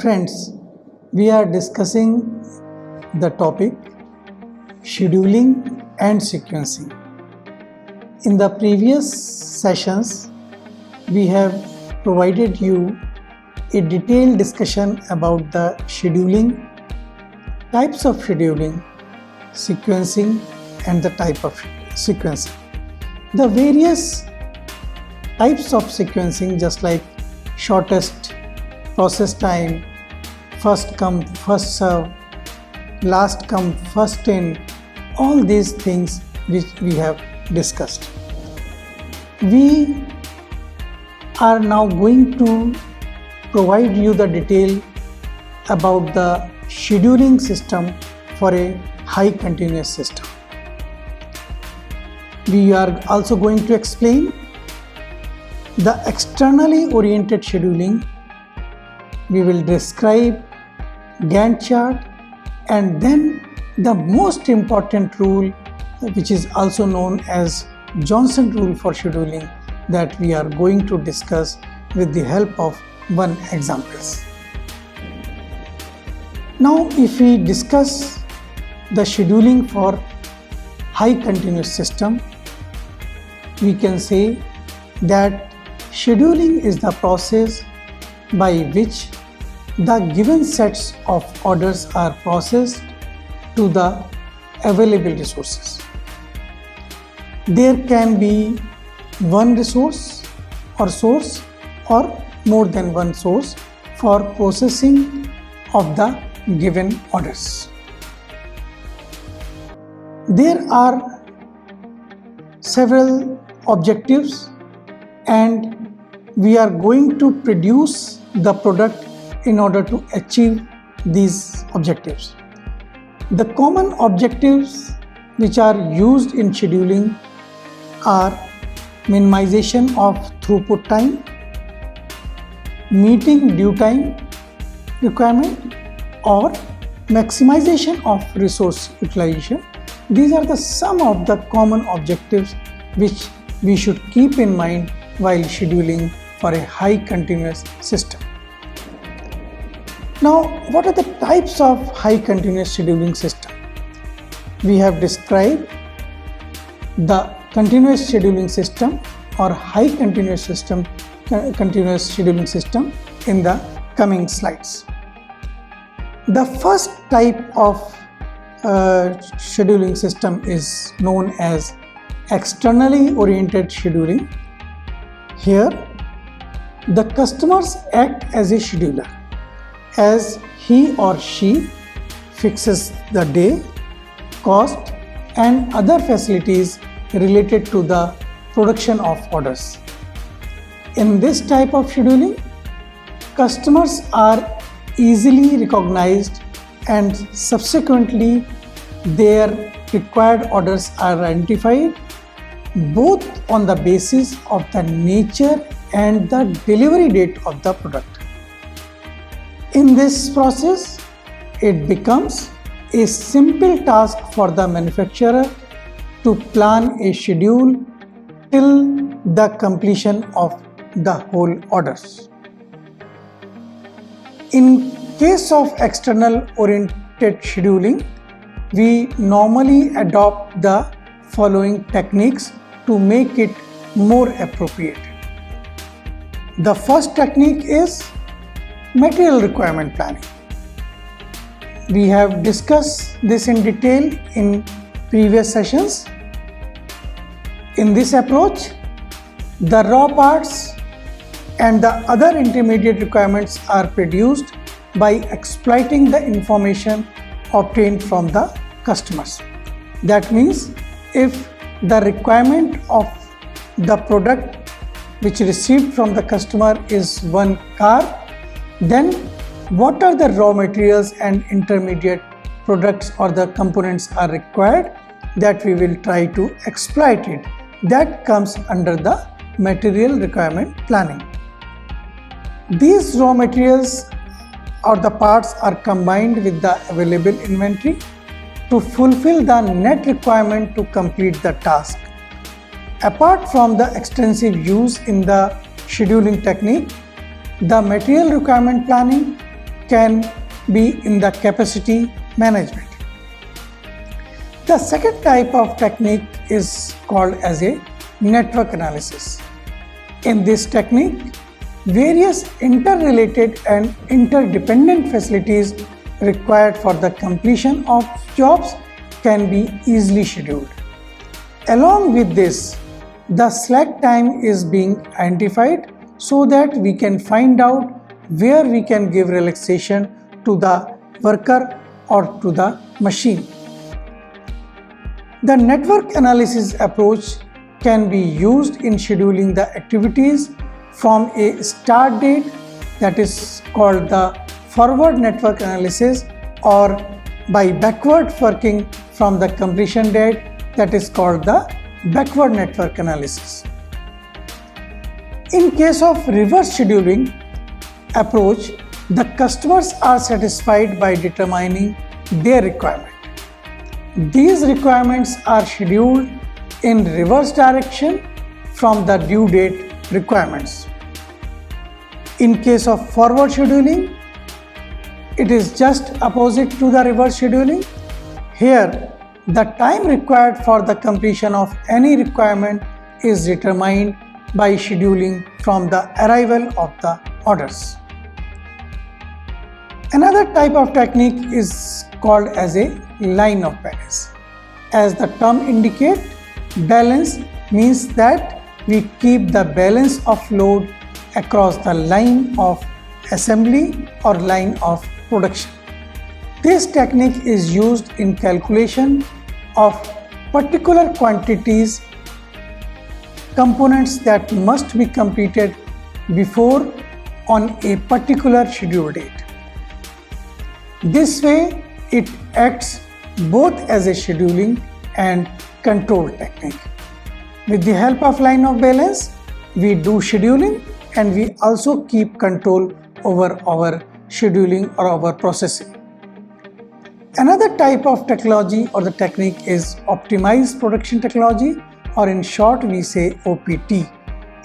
Friends, we are discussing the topic scheduling and sequencing. In the previous sessions, we have provided you a detailed discussion about the scheduling, types of scheduling, sequencing, and the type of sequencing. The various types of sequencing, just like shortest process time, first come, first serve, last come, first in, all these things which we have discussed. We are now going to provide you the detail about the scheduling system for a high continuous system. We are also going to explain the externally oriented scheduling. We will describe Gantt chart, and then the most important rule, which is also known as Johnson rule for scheduling, that we are going to discuss with the help of one examples. Now, if we discuss the scheduling for high continuous system, we can say that scheduling is the process by which the given sets of orders are processed to the available resources. There can be one resource or source or more than one source for processing of the given orders. There are several objectives, and we are going to produce the product in order to achieve these objectives. The common objectives which are used in scheduling are minimization of throughput time, meeting due time requirement, or maximization of resource utilization. These are some of the common objectives which we should keep in mind while scheduling for a high continuous system. Now, what are the types of high continuous scheduling system? We have described the continuous scheduling system or high continuous system, continuous scheduling system in the coming slides. The first type of scheduling system is known as externally oriented scheduling. Here, the customers act as a scheduler, as he or she fixes the day, cost, and other facilities related to the production of orders. In this type of scheduling, customers are easily recognized and subsequently their required orders are identified both on the basis of the nature and the delivery date of the product. In this process, it becomes a simple task for the manufacturer to plan a schedule till the completion of the whole orders. In case of external oriented scheduling, we normally adopt the following techniques to make it more appropriate. The first technique is material requirement planning. We have discussed this in detail in previous sessions. In this approach, the raw parts and the other intermediate requirements are produced by exploiting the information obtained from the customers. That means if the requirement of the product which received from the customer is one car, then what are the raw materials and intermediate products or the components are required, that we will try to exploit it. That comes under the material requirement planning. These raw materials or the parts are combined with the available inventory to fulfill the net requirement to complete the task. Apart from the extensive use in the scheduling technique, the material requirement planning can be in the capacity management. The second type of technique is called as a network analysis. In this technique, various interrelated and interdependent facilities required for the completion of jobs can be easily scheduled. Along with this, the slack time is being identified so that we can find out where we can give relaxation to the worker or to the machine. The network analysis approach can be used in scheduling the activities from a start date, that is called the forward network analysis, or by backward working from the completion date, that is called the backward network analysis. In case of reverse scheduling approach, the customers are satisfied by determining their requirement. These requirements are scheduled in reverse direction from the due date requirements. In case of forward scheduling, it is just opposite to the reverse scheduling. Here, the time required for the completion of any requirement is determined by scheduling from the arrival of the orders. Another type of technique is called as a line of balance. As the term indicates, balance means that we keep the balance of load across the line of assembly or line of production. This technique is used in calculation of particular quantities components that must be completed before on a particular schedule date. This way, it acts both as a scheduling and control technique. With the help of line of balance, we do scheduling and we also keep control over our scheduling or our processing. Another type of technology or the technique is optimized production technology, or in short we say OPT.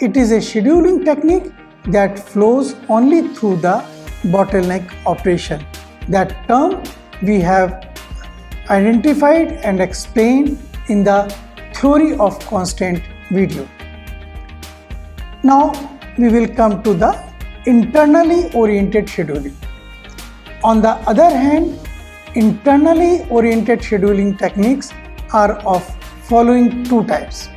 It is a scheduling technique that flows only through the bottleneck operation. That term we have identified and explained in the theory of constant video. Now we will come to the internally oriented scheduling. On the other hand, internally oriented scheduling techniques are of following two types.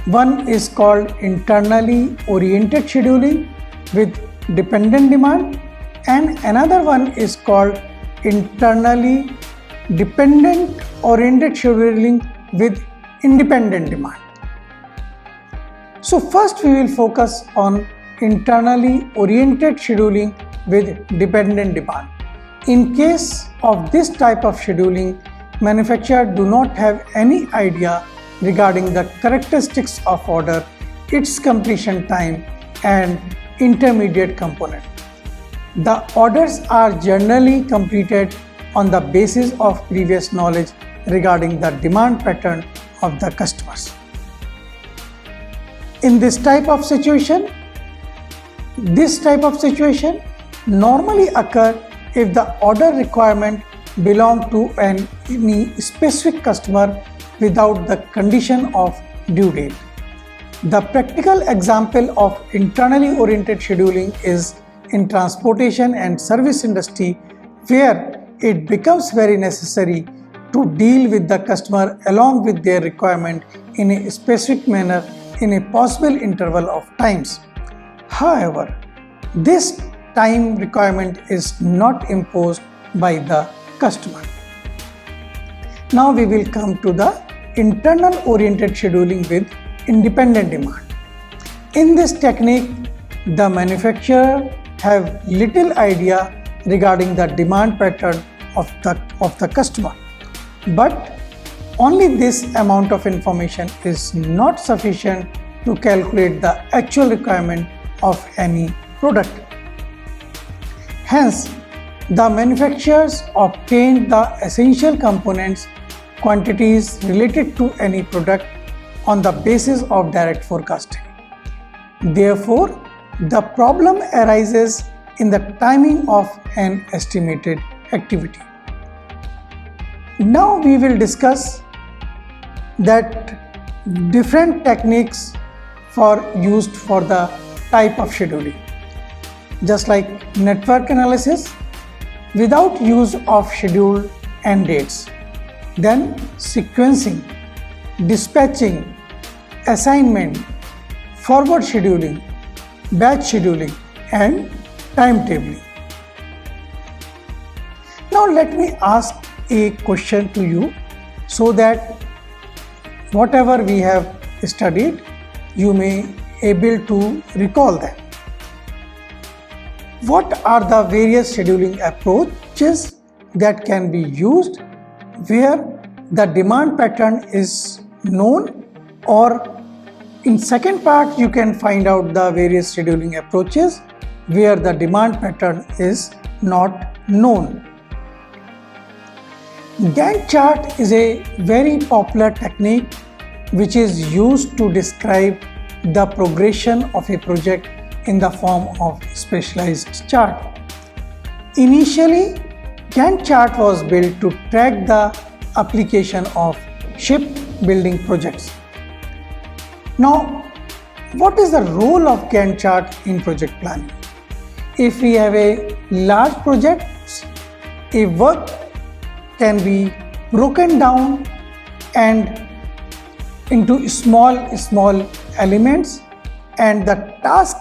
One is called internally oriented scheduling with dependent demand, and another one is called internally dependent oriented scheduling with independent demand. So first we will focus on internally oriented scheduling with dependent demand. In case of this type of scheduling, manufacturers do not have any idea regarding the characteristics of order, its completion time and intermediate component. The orders are generally completed on the basis of previous knowledge regarding the demand pattern of the customers. In this type of situation normally occurs if the order requirement belongs to any specific customer without the condition of due date. The practical example of internally oriented scheduling is in transportation and service industry, where it becomes very necessary to deal with the customer along with their requirement in a specific manner in a possible interval of times. However, this time requirement is not imposed by the customer. Now we will come to the internal oriented scheduling with independent demand. In this technique, the manufacturer have little idea regarding the demand pattern of the customer, but only this amount of information is not sufficient to calculate the actual requirement of any product. Hence, the manufacturers obtain the essential components quantities related to any product on the basis of direct forecasting. Therefore, the problem arises in the timing of an estimated activity. Now we will discuss that different techniques used for the type of scheduling. Just like network analysis without use of scheduled end dates, then sequencing, dispatching, assignment, forward scheduling, batch scheduling and timetabling. Now let me ask a question to you so that whatever we have studied you may able to recall them. What are the various scheduling approaches that can be used where the demand pattern is known, or in second part you can find out the various scheduling approaches where the demand pattern is not known. Gantt chart is a very popular technique which is used to describe the progression of a project in the form of specialized chart. Initially, Gantt chart was built to track the application of shipbuilding projects. Now, what is the role of Gantt chart in project planning? If we have a large project, a work can be broken down and into small elements, and the task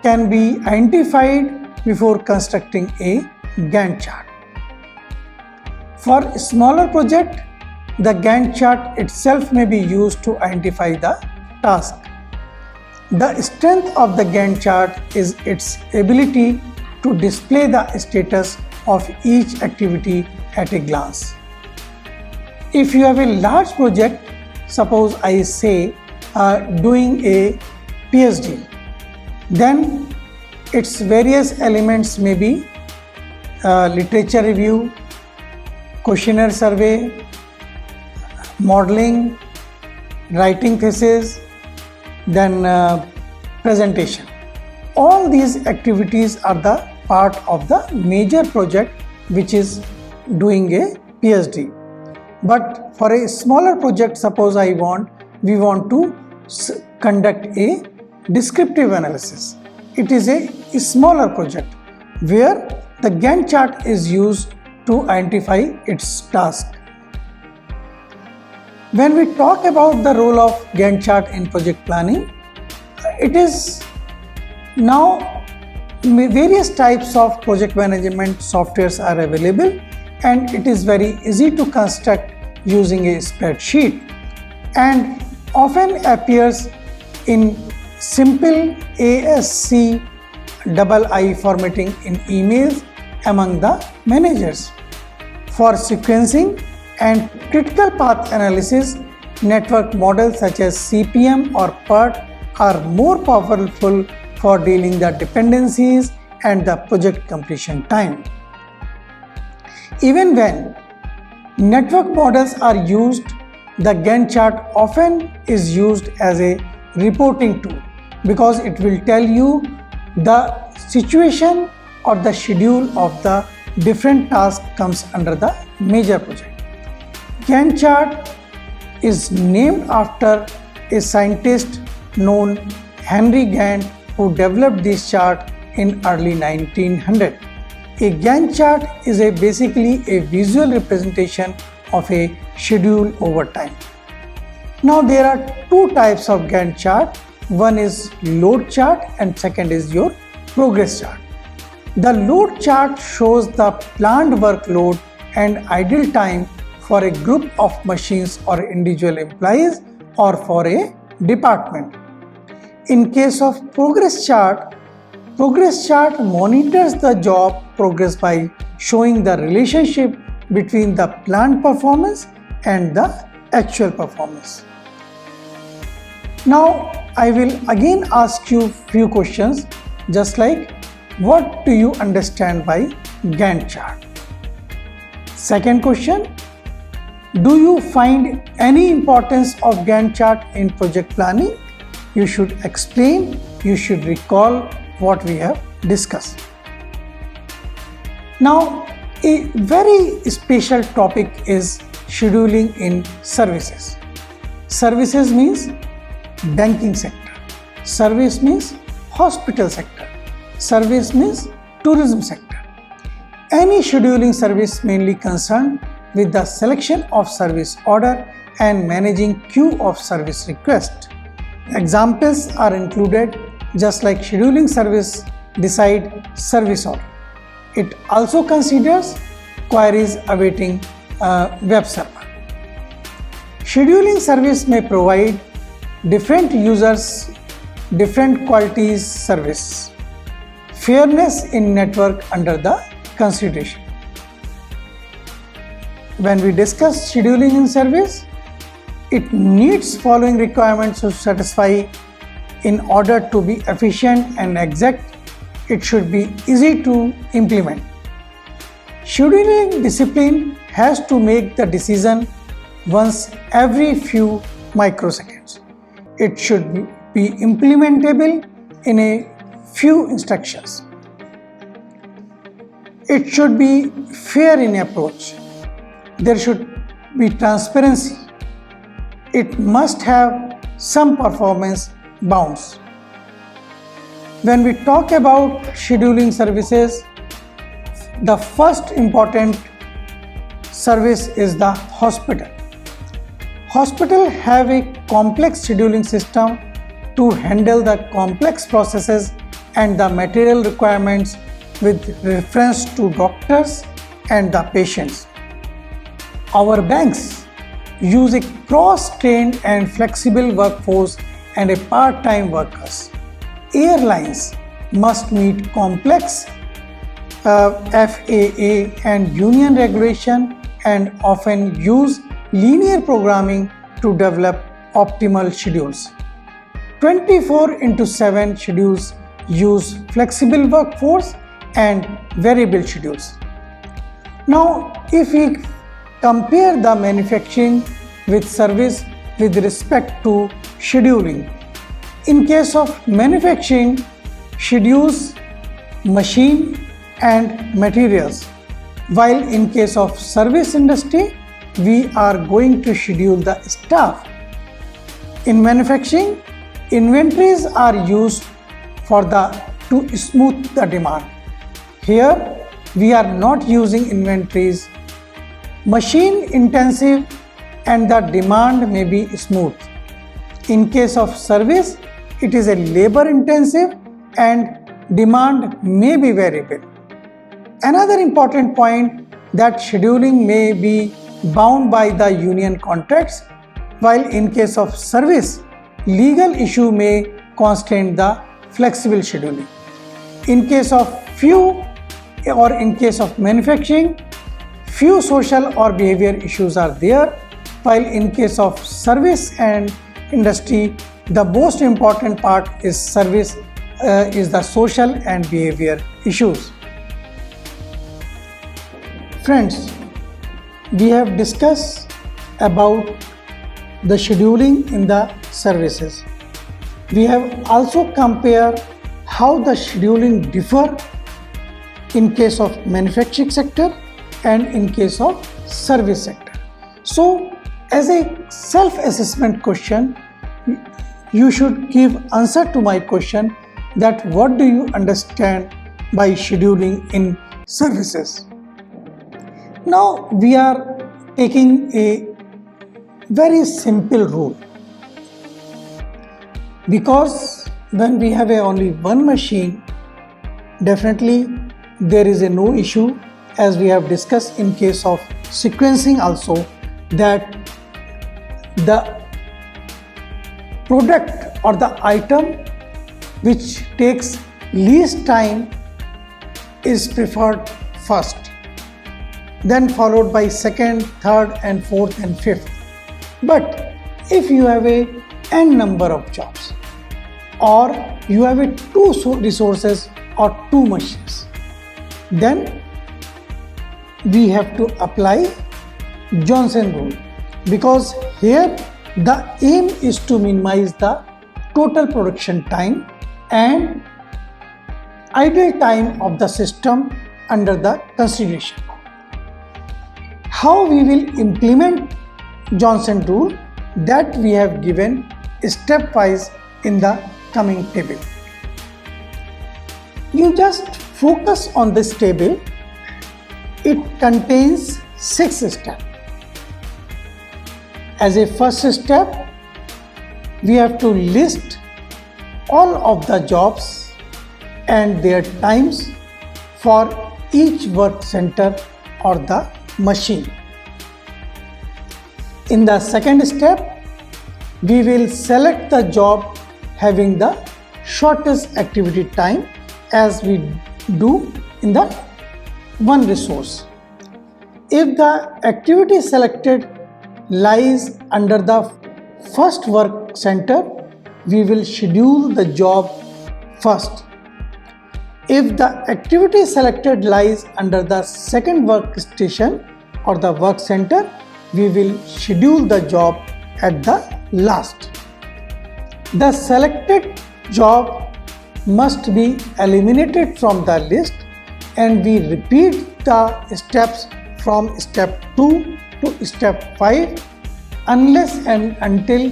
can be identified before constructing a Gantt chart. For a smaller project, the Gantt chart itself may be used to identify the task. The strength of the Gantt chart is its ability to display the status of each activity at a glance. If you have a large project, suppose I say doing a PhD, then its various elements may be literature review, questionnaire survey, modeling, writing thesis, then presentation. All these activities are the part of the major project which is doing a PhD. But for a smaller project, suppose we want to conduct a descriptive analysis. It is a smaller project where the Gantt chart is used to identify its task. When we talk about the role of Gantt chart in project planning, it is now various types of project management softwares are available, and it is very easy to construct using a spreadsheet and often appears in simple ASCII formatting in emails among the managers. For sequencing and critical path analysis, network models such as CPM or PERT are more powerful for dealing the dependencies and the project completion time. Even when network models are used, the Gantt chart often is used as a reporting tool because it will tell you the situation or the schedule of the different tasks comes under the major project. Gantt chart is named after a scientist known Henry Gantt who developed this chart in early 1900. A Gantt chart is basically a visual representation of a schedule over time. Now there are two types of Gantt chart. One is load chart and second is your progress chart. The load chart shows the planned workload and idle time for a group of machines or individual employees or for a department. In case of progress chart monitors the job progress by showing the relationship between the planned performance and the actual performance. Now I will again ask you few questions, just like what do you understand by Gantt chart? Second question, do you find any importance of Gantt chart in project planning? You should explain, you should recall what we have discussed. Now, a very special topic is scheduling in services. Services means banking sector. Service means hospital sector. Service means tourism sector. Any scheduling service mainly concerned with the selection of service order and managing queue of service request. Examples are included, just like scheduling service decide service order. It also considers queries awaiting web server. Scheduling service may provide different users different qualities service. Fairness in network under the consideration. When we discuss scheduling in service, it needs following requirements to satisfy. In order to be efficient and exact, it should be easy to implement. Scheduling discipline has to make the decision once every few microseconds. It should be implementable in a few instructions. It should be fair in approach. There should be transparency. It must have some performance bounds. When we talk about scheduling services, the first important service is the hospital. Hospitals have a complex scheduling system to handle the complex processes and the material requirements with reference to doctors and the patients. Our banks use a cross-trained and flexible workforce and a part-time workers. Airlines must meet complex FAA and union regulation and often use linear programming to develop optimal schedules. 24/7 schedules use flexible workforce and variable schedules. Now, if we compare the manufacturing with service with respect to scheduling, in case of manufacturing, schedules machine and materials, while in case of service industry, we are going to schedule the staff. In manufacturing, inventories are used to smooth the demand. Here, we are not using inventories. Machine intensive and the demand may be smooth. In case of service, it is a labor intensive and demand may be variable. Another important point that scheduling may be bound by the union contracts, while in case of service, legal issue may constrain the flexible scheduling. In case of manufacturing, few social or behavior issues are there, while in case of service and industry, the most important part is the social and behavior issues. Friends, we have discussed about the scheduling in the services. We have also compared how the scheduling differ in case of manufacturing sector and in case of service sector. So, as a self-assessment question, you should give answer to my question that what do you understand by scheduling in services? Now we are taking a very simple rule, because when we have only one machine, definitely there is no issue, as we have discussed in case of sequencing also, that the product or the item which takes least time is preferred first, then followed by second, third and fourth and fifth. But if you have n number of jobs, or you have two resources or two machines, then we have to apply Johnson rule, because here the aim is to minimize the total production time and idle time of the system under the consideration. How we will implement Johnson rule, that we have given stepwise in the coming table. You just focus on this table. It contains 6 steps. As a first step, we have to list all of the jobs and their times for each work center or the machine. In the second step, we will select the job having the shortest activity time, as we do in the one resource. If the activity selected lies under the first work center, we will schedule the job first. If the activity selected lies under the second workstation or the work center, we will schedule the job at the last. The selected job must be eliminated from the list, and we repeat the steps from step 2 to step 5 unless and until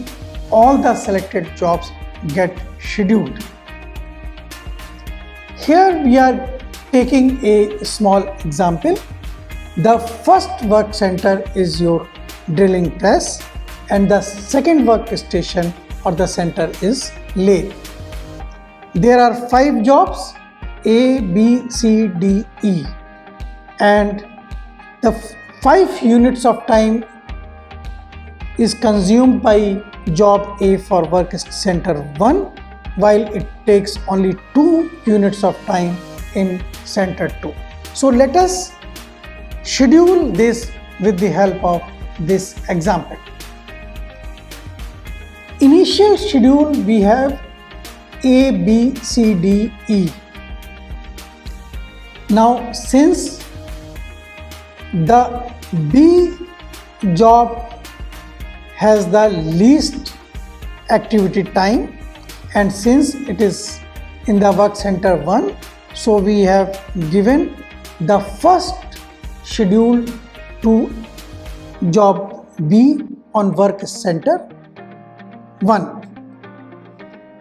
all the selected jobs get scheduled. Here we are taking a small example. The first work center is your drilling press, and the second workstation or the center is lathe. There are 5 jobs, A, B, C, D, E, and the 5 units of time is consumed by job A for work center 1, while it takes only 2 units of time in center 2. So let us schedule this with the help of this example. Initial schedule, we have A, B, C, D, E. Now since the B job has the least activity time, and since it is in the work center 1, so we have given the first schedule to job B on work center 1.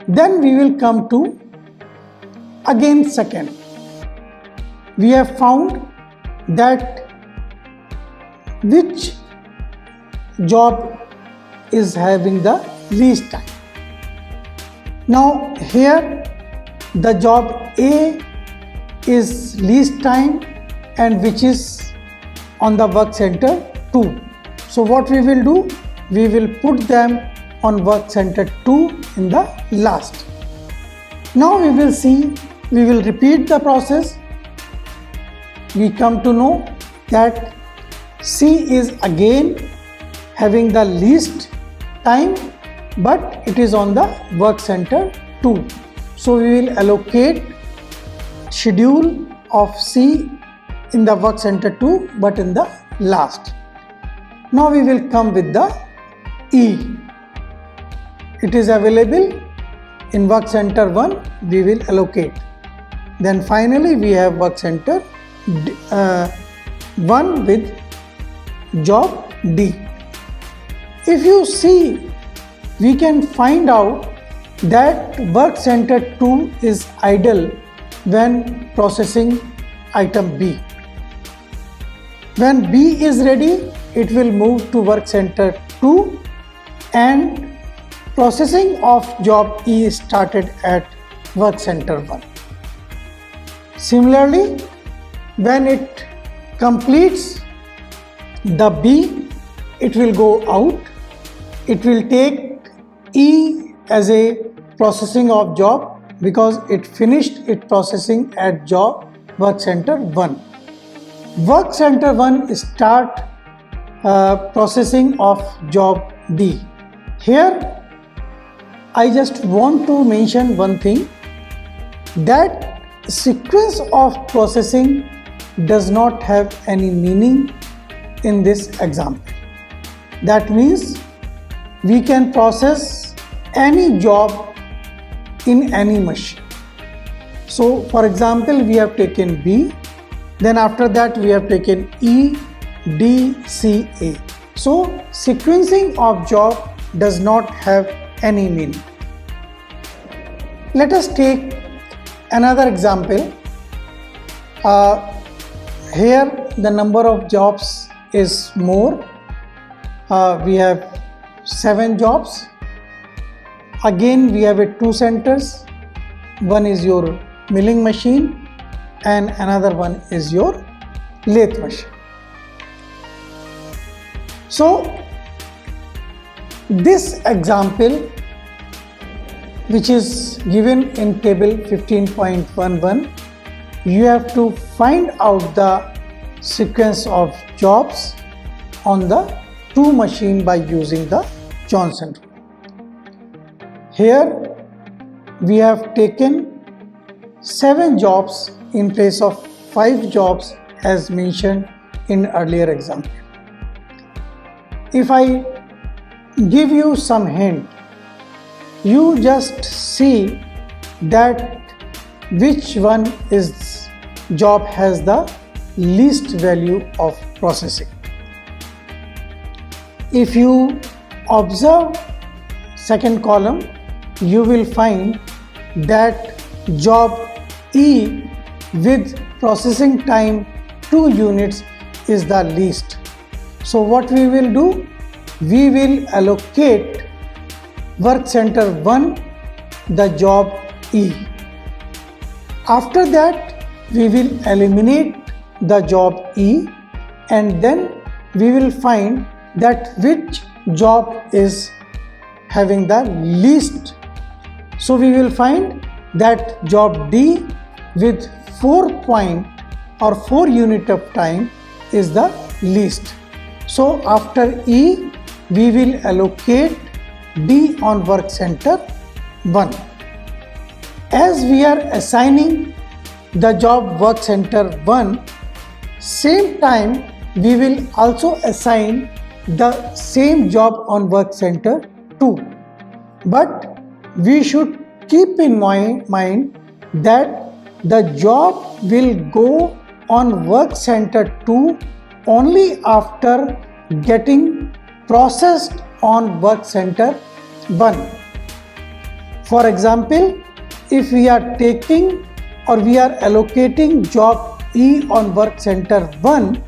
Then we will come to again second. We have found that which job is having the least time. Now here the job A is least time, and which is on the work center 2. So what we will do, we will put them on work center 2 in the last. Now we will see, we will repeat the process. We come to know that C is again having the least time, but it is on the work center 2. So we will allocate schedule of C in the work center 2 but in the last. Now we will come with the E. It is available in work center 1, we will allocate. Then finally we have work center 1 with job D. If you see, we can find out that work center 2 is idle when processing item B. When B is ready, it will move to work center 2 and processing of job E started at work center 1. Similarly, when it completes the B, it will go out. It will take E as a processing of job because it finished its processing at job work center 1. Work center 1 start processing of job D. Here I just want to mention one thing, that sequence of processing does not have any meaning in this example. That means we can process any job in any machine. So for example, we have taken B Then after that we have taken E, D, C, A. So sequencing of job does not have any meaning. Let us take another example. Here the number of jobs is more. We have 7 jobs. Again we have 2 centers. One is your milling machine and another one is your lathe machine. So this example, which is given in table 15.11, you have to find out the sequence of jobs on the 2 machine by using the Johnson rule. Here we have taken 7 jobs in place of 5 jobs as mentioned in earlier example. If I give you some hint, you just see that which one is job has the least value of processing. If you observe second column, you will find that job E with processing time 2 units is the least. So what we will do? We will allocate work center 1 the job E. After that we will eliminate the job E and then we will find that which job is having the least. So we will find that job D with 4 point or 4 unit of time is the least. So after E we will allocate D on work center 1. As we are assigning the job work center 1, same time we will also assign the same job on work center 2. But we should keep in mind that the job will go on work center 2 only after getting processed on work center 1. For example, if we are taking or we are allocating job E on work center 1,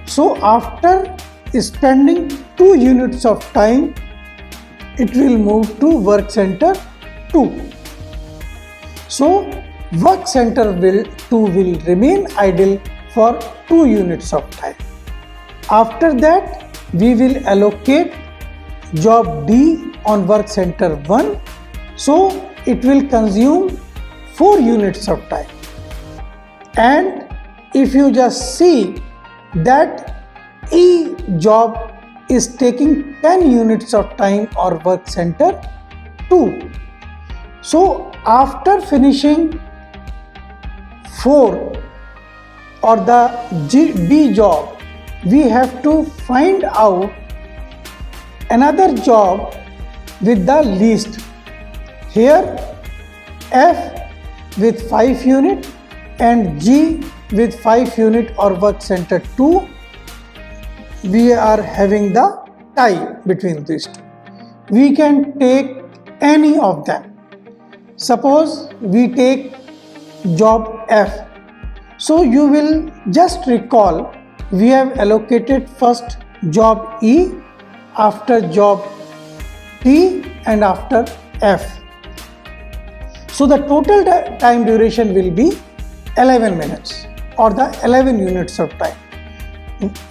so after spending 2 units of time, it will move to work center 2. So work center 2 will remain idle for 2 units of time. After that we will allocate job D on work center 1, so it will consume 4 units of time. And if you just see that E job is taking 10 units of time or work center 2. So after finishing 4 or the D job, we have to find out another job with the least. Here F with 5 unit and G with 5 unit or work center 2, we are having the tie between these two. We can take any of them. Suppose we take job F. So you will just recall we have allocated first job E, after job T and after F. So the total time duration will be 11 minutes or the 11 units of time.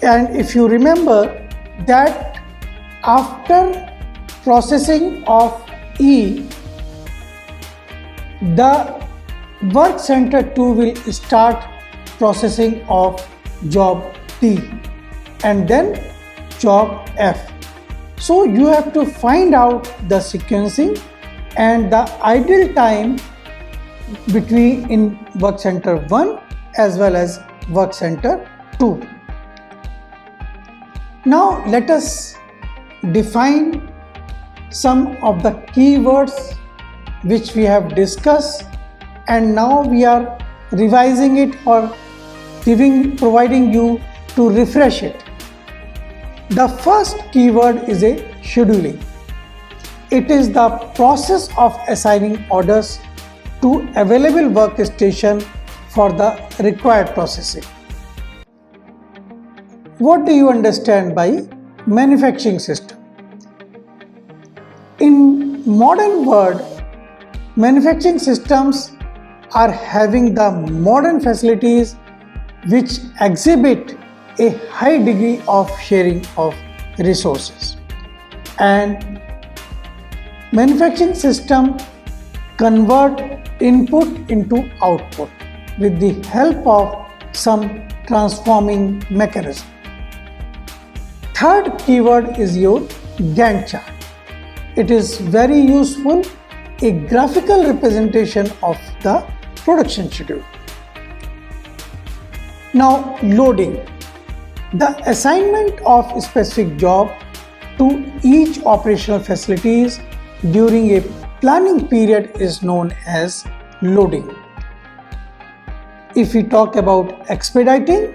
And if you remember that after processing of E, the work center 2 will start processing of job T and then job F. So you have to find out the sequencing and the idle time between in work center 1 as well as work center 2. Now let us define some of the keywords which we have discussed, and now we are revising it or providing you to refresh it. The first keyword is a scheduling. It is the process of assigning orders to available workstation for the required processing. What do you understand by manufacturing system? In modern world, manufacturing systems are having the modern facilities which exhibit a high degree of sharing of resources, and manufacturing system convert input into output with the help of some transforming mechanism. Third keyword is your Gantt chart. It is very useful, a graphical representation of the production schedule. Now, loading. The assignment of a specific job to each operational facilities during a planning period is known as loading. If we talk about expediting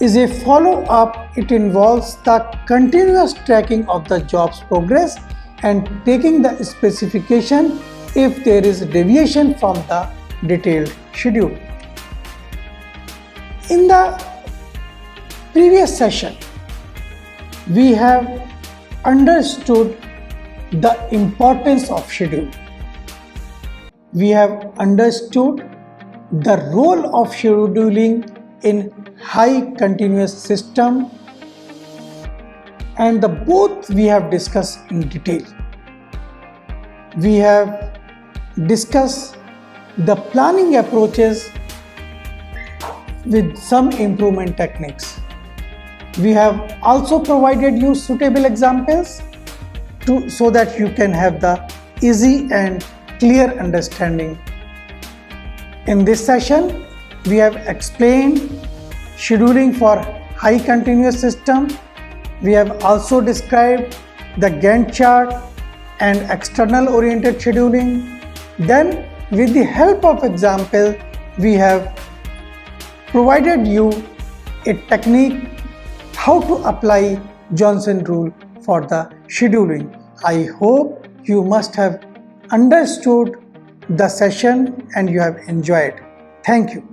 is a follow-up. It involves the continuous tracking of the job's progress and taking the specification if there is a deviation from the detailed schedule. In the previous session, we have understood the importance of schedule. We have understood the role of scheduling in high continuous system, and both we have discussed in detail. We have discussed the planning approaches with some improvement techniques. We have also provided you suitable examples so that you can have the easy and clear understanding. In this session, we have explained scheduling for high continuous system. We have also described the Gantt chart and external oriented scheduling. Then, with the help of example, we have provided you a technique how to apply Johnson rule for the scheduling. I hope you must have understood the session and you have enjoyed. Thank you.